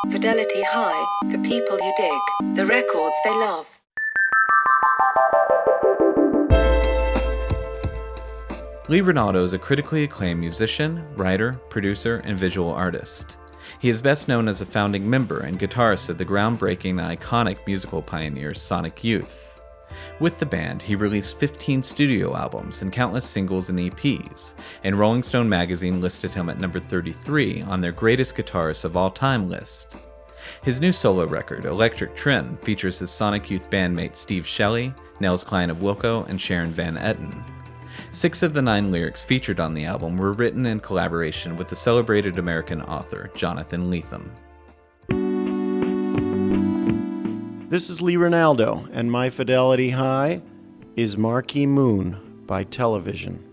Fidelity High, the people you dig, the records they love. Lee Ranaldo is a critically acclaimed musician, writer, producer, and visual artist. He is best known as a founding member and guitarist of the groundbreaking and iconic musical pioneers Sonic Youth. With the band, he released 15 studio albums and countless singles and EPs, and Rolling Stone magazine listed him at number 33 on their greatest guitarists of all time list. His new solo record, Electric Trend, features his Sonic Youth bandmate Steve Shelley, Nels Cline of Wilco, and Sharon Van Etten. 6 of the 9 lyrics featured on the album were written in collaboration with the celebrated American author Jonathan Lethem. This is Lee Ranaldo, and my Fidelity High is Marquee Moon by Television.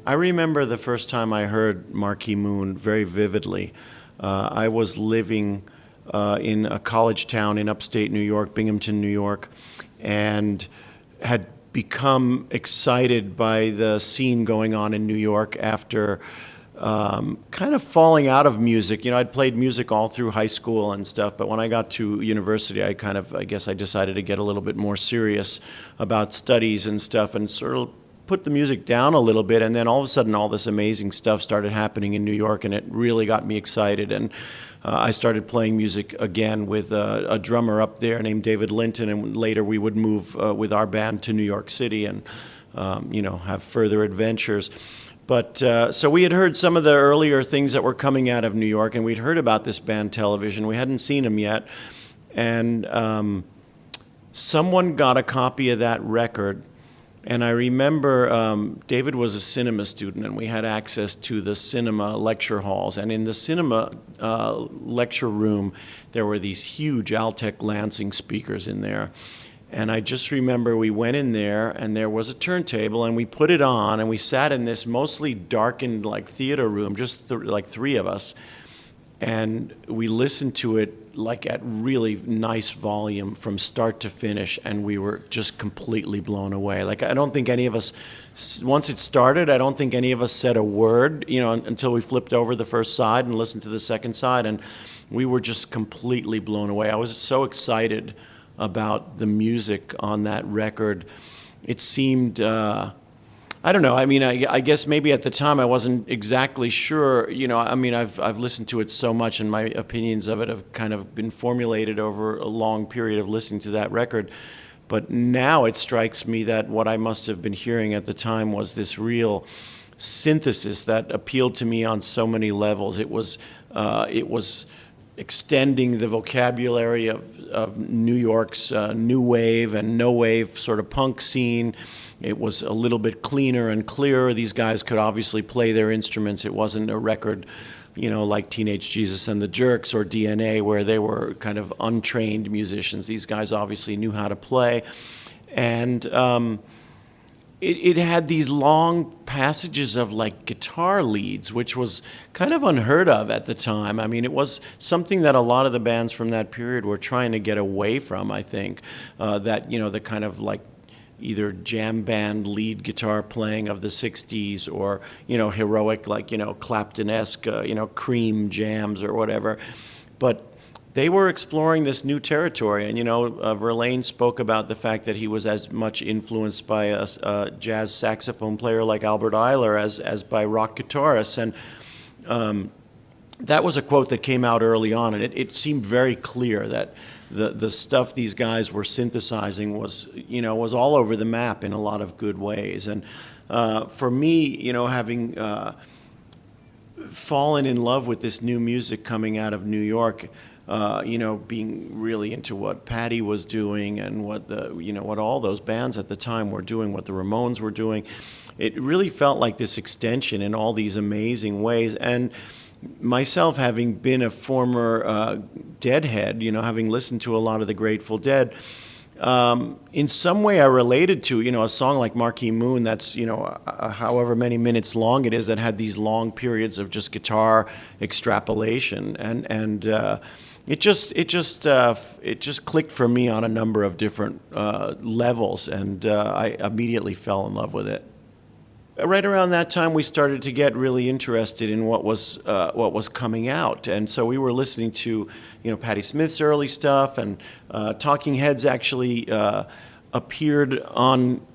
I remember the first time I heard Marquee Moon very vividly. I was living in a college town in upstate New York, Binghamton, New York, and had become excited by the scene going on in New York after kind of falling out of music. You know, I'd played music all through high school and stuff, but when I got to university, I guess I decided to get a little bit more serious about studies and stuff and sort of put the music down a little bit. And then all of a sudden, all this amazing stuff started happening in New York, and it really got me excited. And I started playing music again with a drummer up there named David Linton, and later we would move with our band to New York City and have further adventures. But so we had heard some of the earlier things that were coming out of New York, and we'd heard about this band Television. We hadn't seen them yet, and someone got a copy of that record. And I remember David was a cinema student, and we had access to the cinema lecture halls. And in the cinema lecture room, there were these huge Altec Lansing speakers in there. And I just remember we went in there, and there was a turntable, and we put it on, and we sat in this mostly darkened like theater room, just like 3 of us. And we listened to it like at really nice volume from start to finish, and we were just completely blown away. Like, I don't think any of us, once it started, I don't think any of us said a word, until we flipped over the first side and listened to the second side, and we were just completely blown away. I was so excited about the music on that record. It seemed, I don't know. I mean, I guess maybe at the time I wasn't exactly sure. I've listened to it so much, and my opinions of it have kind of been formulated over a long period of listening to that record. But now it strikes me that what I must have been hearing at the time was this real synthesis that appealed to me on so many levels. It was extending the vocabulary of New York's new wave and no wave sort of punk scene. It was a little bit cleaner and clearer. These guys could obviously play their instruments. It wasn't a record, like Teenage Jesus and the Jerks or DNA, where they were kind of untrained musicians. These guys obviously knew how to play. And it had these long passages of like guitar leads, which was kind of unheard of at the time. I mean, it was something that a lot of the bands from that period were trying to get away from, I think, the kind of like either jam band lead guitar playing of the 60s or, heroic, like, Clapton-esque, Cream jams or whatever. But they were exploring this new territory. And, Verlaine spoke about the fact that he was as much influenced by a jazz saxophone player like Albert Ayler as by rock guitarists. And that was a quote that came out early on, and it seemed very clear that the stuff these guys were synthesizing was all over the map in a lot of good ways. And for me, having fallen in love with this new music coming out of New York, being really into what Patty was doing and what all those bands at the time were doing, what the Ramones were doing, it really felt like this extension in all these amazing ways. And myself, having been a former Deadhead, having listened to a lot of the Grateful Dead, in some way I related to, a song like Marquee Moon that's, however many minutes long it is, that had these long periods of just guitar extrapolation. And it just clicked for me on a number of different levels, and I immediately fell in love with it. Right around that time, we started to get really interested in what was coming out, and so we were listening to, Patti Smith's early stuff, and Talking Heads actually appeared on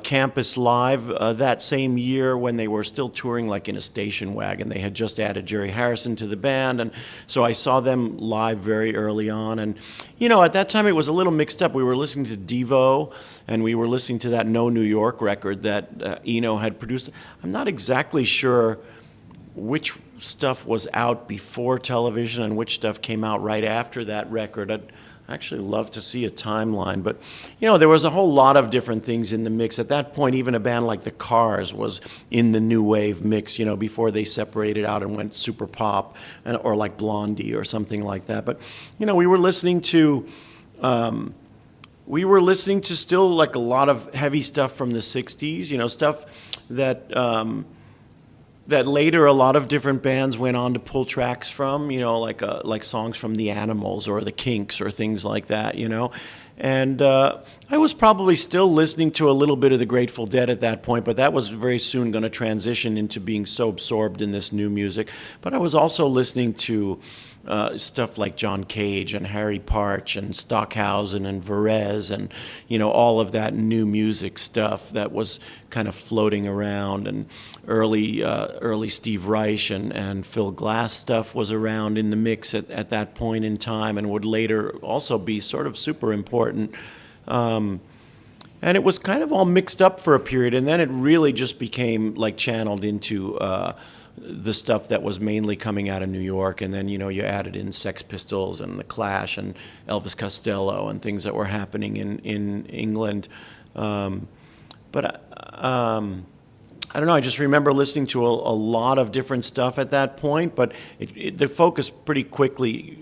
campus live that same year when they were still touring like in a station wagon. They had just added Jerry Harrison to the band, and so I saw them live very early on. And at that time it was a little mixed up. We were listening to Devo, and we were listening to that No New York record that Eno had produced. I'm not exactly sure which stuff was out before television and which stuff came out right after that record. I'd actually love to see a timeline, but there was a whole lot of different things in the mix. At that point, even a band like the Cars was in the new wave mix, before they separated out and went super pop, or like Blondie or something like that. But we were listening to still like a lot of heavy stuff from the 60s, stuff that later a lot of different bands went on to pull tracks from, like songs from the Animals or the Kinks or things like that, And I was probably still listening to a little bit of the Grateful Dead at that point, but that was very soon going to transition into being so absorbed in this new music. But I was also listening to stuff like John Cage and Harry Parch and Stockhausen and Varese and, all of that new music stuff that was kind of floating around, and early Steve Reich and Phil Glass stuff was around in the mix at that point in time, and would later also be sort of super important. And it was kind of all mixed up for a period, and then it really just became like channeled into the stuff that was mainly coming out of New York, and then you added in Sex Pistols and The Clash and Elvis Costello and things that were happening in England. But I don't know, I just remember listening to a lot of different stuff at that point, but the focus pretty quickly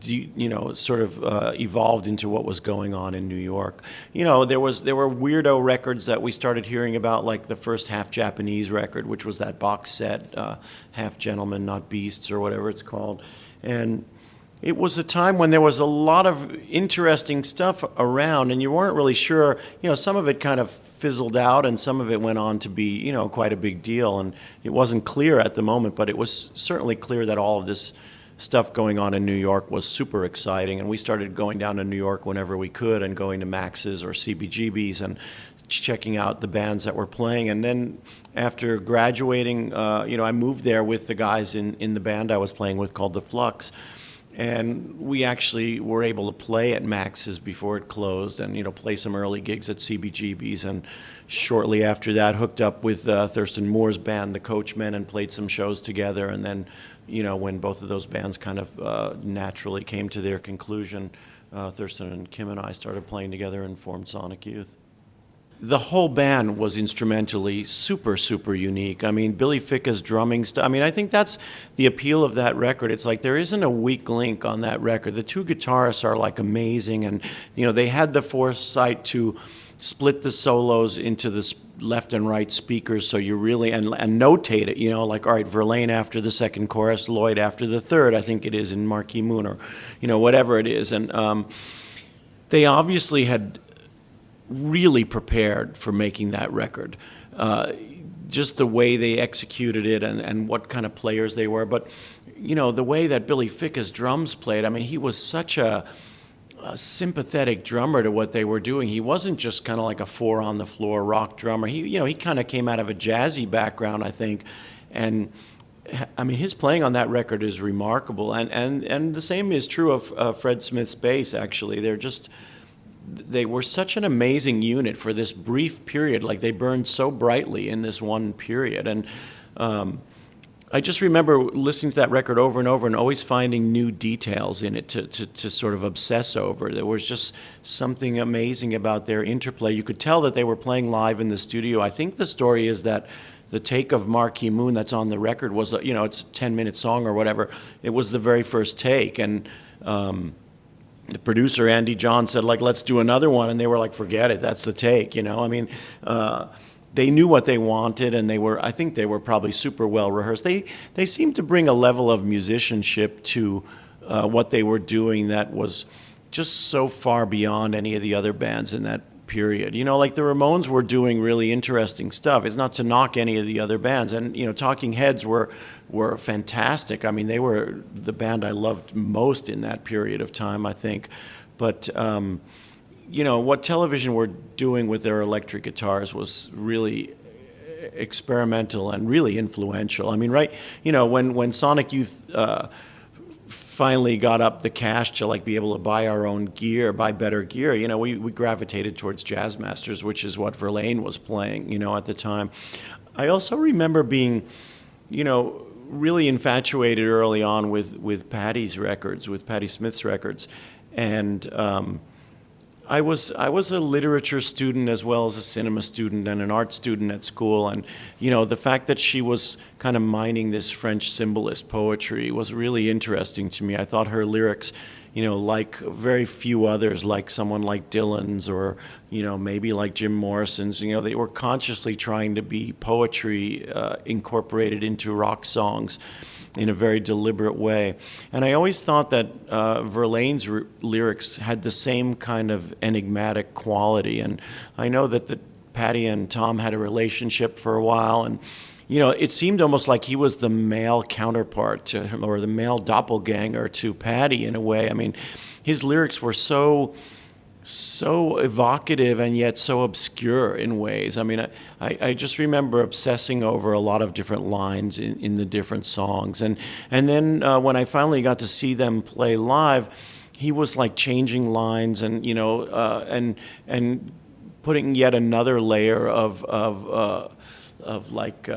evolved into what was going on in New York. There were weirdo records that we started hearing about, like the first Half Japanese record, which was that box set, Half Gentlemen, Not Beasts, or whatever it's called. And it was a time when there was a lot of interesting stuff around, and you weren't really sure. Some of it kind of fizzled out, and some of it went on to be, quite a big deal. And it wasn't clear at the moment, but it was certainly clear that all of this stuff going on in New York was super exciting, and we started going down to New York whenever we could, and going to Max's or CBGB's and checking out the bands that were playing. And then after graduating, I moved there with the guys in the band I was playing with called The Flux, and we actually were able to play at Max's before it closed, and play some early gigs at CBGB's, and shortly after that hooked up with Thurston Moore's band, the Coachmen, and played some shows together. And then when both of those bands kind of naturally came to their conclusion, Thurston and Kim and I started playing together and formed Sonic Youth. The whole band was instrumentally super, super unique. I mean, Billy Ficca's drumming stuff. I mean, I think that's the appeal of that record. It's like there isn't a weak link on that record. The two guitarists are like amazing, and they had the foresight to split the solos into the left and right speakers, so you really and notate it. Like, all right, Verlaine after the second chorus, Lloyd after the third. I think it is in Marquee Moon, or whatever it is, and they obviously had really prepared for making that record. Just the way they executed it, and what kind of players they were. But, the way that Billy Ficca's drums played, I mean, he was such a sympathetic drummer to what they were doing. He wasn't just kind of like a four-on-the-floor rock drummer. He kind of came out of a jazzy background, I think. And, I mean, his playing on that record is remarkable. And the same is true of Fred Smith's bass, actually. They were such an amazing unit for this brief period. Like, they burned so brightly in this one period. And I just remember listening to that record over and over and always finding new details in it to sort of obsess over. There was just something amazing about their interplay. You could tell that they were playing live in the studio. I think the story is that the take of Marquee Moon that's on the record was, it's a 10-minute song or whatever. It was the very first take. And the producer, Andy John, said, like, let's do another one. And they were like, forget it, that's the take, I mean, they knew what they wanted, and I think they were probably super well rehearsed. They seemed to bring a level of musicianship to what they were doing that was just so far beyond any of the other bands in that period. Like the Ramones were doing really interesting stuff. It's not to knock any of the other bands. And, Talking Heads were fantastic. I mean, they were the band I loved most in that period of time, I think. But, what Television were doing with their electric guitars was really experimental and really influential. I mean, right, when Sonic Youth finally got up the cash to like be able to buy our own gear, buy better gear, we gravitated towards Jazz Masters, which is what Verlaine was playing, at the time. I also remember being, really infatuated early on with Patty's records, with Patti Smith's records. And I was a literature student as well as a cinema student and an art student at school, and the fact that she was kind of mining this French symbolist poetry was really interesting to me. I thought her lyrics, like very few others, like someone like Dylan's or maybe like Jim Morrison's, they were consciously trying to be poetry incorporated into rock songs in a very deliberate way. And I always thought that Verlaine's lyrics had the same kind of enigmatic quality. And I know that Patty and Tom had a relationship for a while, and it seemed almost like he was the male counterpart to him, or the male doppelganger to Patty in a way. I mean, his lyrics were so evocative and yet so obscure in ways. I mean, I just remember obsessing over a lot of different lines in the different songs. And then when I finally got to see them play live, he was like changing lines and, and putting yet another layer of like,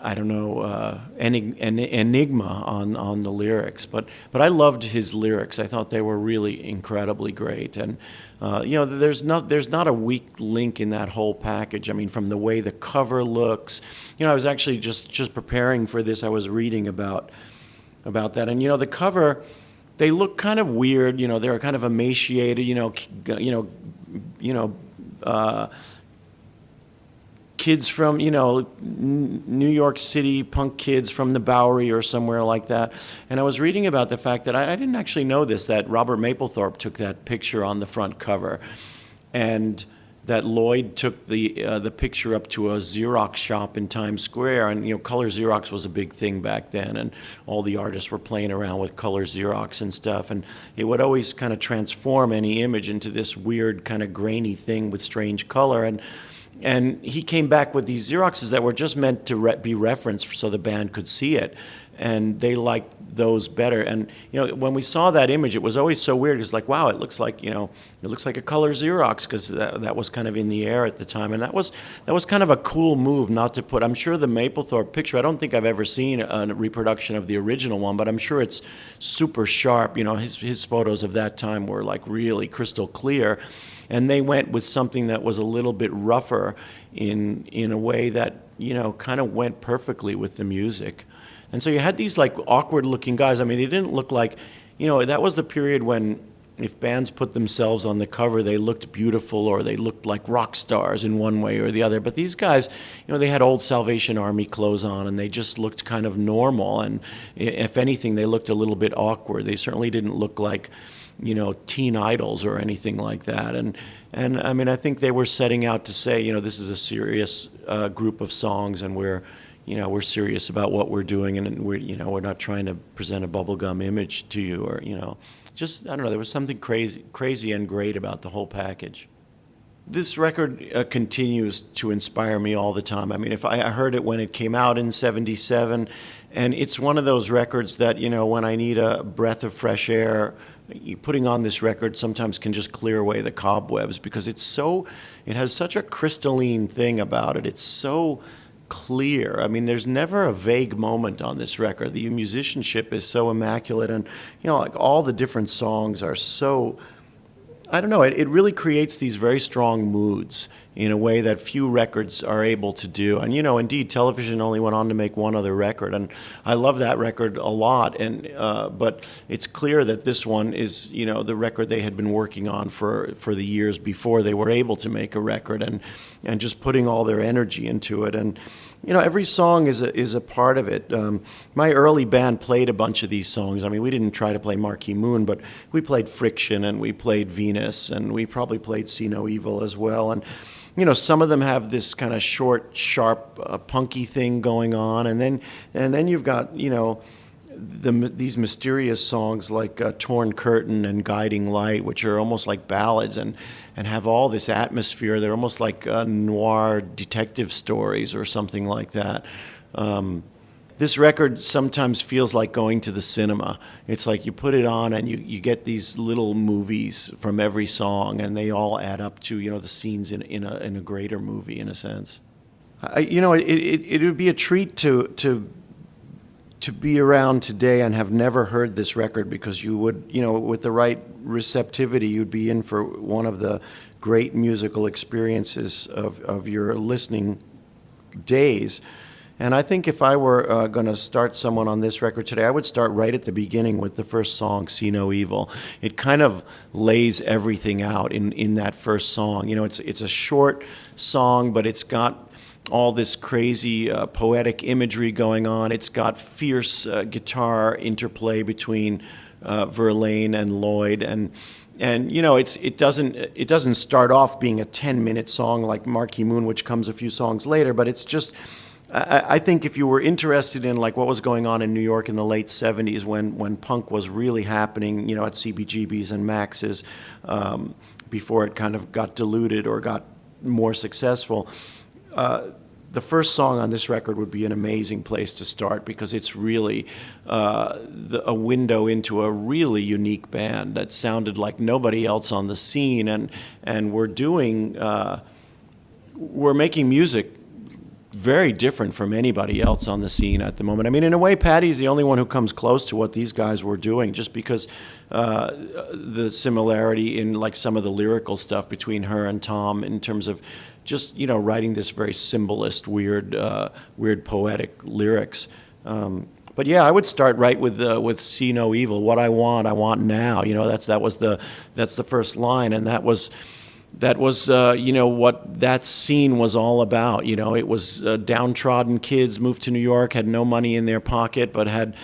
I don't know, enigma on the lyrics, but I loved his lyrics. I thought they were really incredibly great, and there's not a weak link in that whole package. I mean, from the way the cover looks, I was actually just preparing for this. I was reading about that, and the cover, they look kind of weird. They're kind of emaciated. Kids from, New York City, punk kids from the Bowery or somewhere like that. And I was reading about the fact that I didn't actually know this, that Robert Mapplethorpe took that picture on the front cover, and that Lloyd took the picture up to a Xerox shop in Times Square. And, color Xerox was a big thing back then, and all the artists were playing around with color Xerox and stuff. And it would always kind of transform any image into this weird kind of grainy thing with strange color. And he came back with these Xeroxes that were just meant to be referenced so the band could see it. And they liked those better. And, when we saw that image, it was always so weird. It's like, wow, it looks like, it looks like a color Xerox, because that was kind of in the air at the time. And that was kind of a cool move not to put. I'm sure the Mapplethorpe picture, I don't think I've ever seen a reproduction of the original one, but I'm sure it's super sharp. His photos of that time were like really crystal clear. And they went with something that was a little bit rougher in a way that, kind of went perfectly with the music. And so you had these like awkward looking guys. I mean, they didn't look like, that was the period when if bands put themselves on the cover, they looked beautiful or they looked like rock stars in one way or the other. But these guys, they had old Salvation Army clothes on, and they just looked kind of normal. And if anything, they looked a little bit awkward. They certainly didn't look like, teen idols or anything like that. And I mean, I think they were setting out to say, this is a serious group of songs, and we're serious about what we're doing, and we're not trying to present a bubblegum image to you, or, just, I don't know, there was something crazy and great about the whole package. This record continues to inspire me all the time. I mean, if I heard it when it came out in '77, and it's one of those records that, when I need a breath of fresh air, putting on this record sometimes can just clear away the cobwebs, because it has such a crystalline thing about it. It's so clear. I mean, there's never a vague moment on this record. The musicianship is so immaculate, and, like all the different songs are so, I don't know, it really creates these very strong moods in a way that few records are able to do. And, indeed, Television only went on to make one other record, and I love that record a lot. And but it's clear that this one is, the record they had been working on for the years before they were able to make a record, and just putting all their energy into it. And every song is a part of it. My early band played a bunch of these songs. I mean, we didn't try to play Marquee Moon, but we played Friction, and we played Venus, and we probably played See No Evil as well. And some of them have this kind of short, sharp, punky thing going on, and then you've got these mysterious songs like Torn Curtain and Guiding Light, which are almost like ballads and have all this atmosphere. They're almost like noir detective stories or something like that. This record sometimes feels like going to the cinema. It's like you put it on and you get these little movies from every song, and they all add up to the scenes in a greater movie in a sense. It would be a treat to be around today and have never heard this record, because you would, with the right receptivity, you'd be in for one of the great musical experiences of your listening days. And I think if I were going to start someone on this record today, I would start right at the beginning with the first song, See No Evil. It kind of lays everything out in that first song. It's a short song, but it's got all this crazy poetic imagery going on. It's got fierce guitar interplay between Verlaine and Lloyd, and it doesn't start off being a 10-minute song like Marquee Moon, which comes a few songs later, but it's just. I think if you were interested in like what was going on in New York in the late 70s when punk was really happening, at CBGB's and Max's, before it kind of got diluted or got more successful, the first song on this record would be an amazing place to start, because it's really a window into a really unique band that sounded like nobody else on the scene, and we're making music very different from anybody else on the scene at the moment. I mean, in a way, Patty's the only one who comes close to what these guys were doing, just because the similarity in like some of the lyrical stuff between her and Tom, in terms of just writing this very symbolist, weird poetic lyrics. But yeah, I would start right with See No Evil. What I want now. That's the first line, and that was what that scene was all about. It was downtrodden kids moved to New York, had no money in their pocket, but had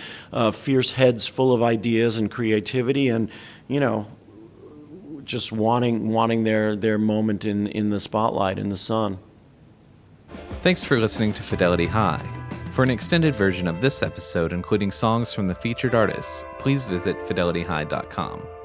fierce heads full of ideas and creativity, and just wanting their moment in the spotlight, in the sun. Thanks for listening to Fidelity High. For an extended version of this episode, including songs from the featured artists, please visit fidelityhigh.com.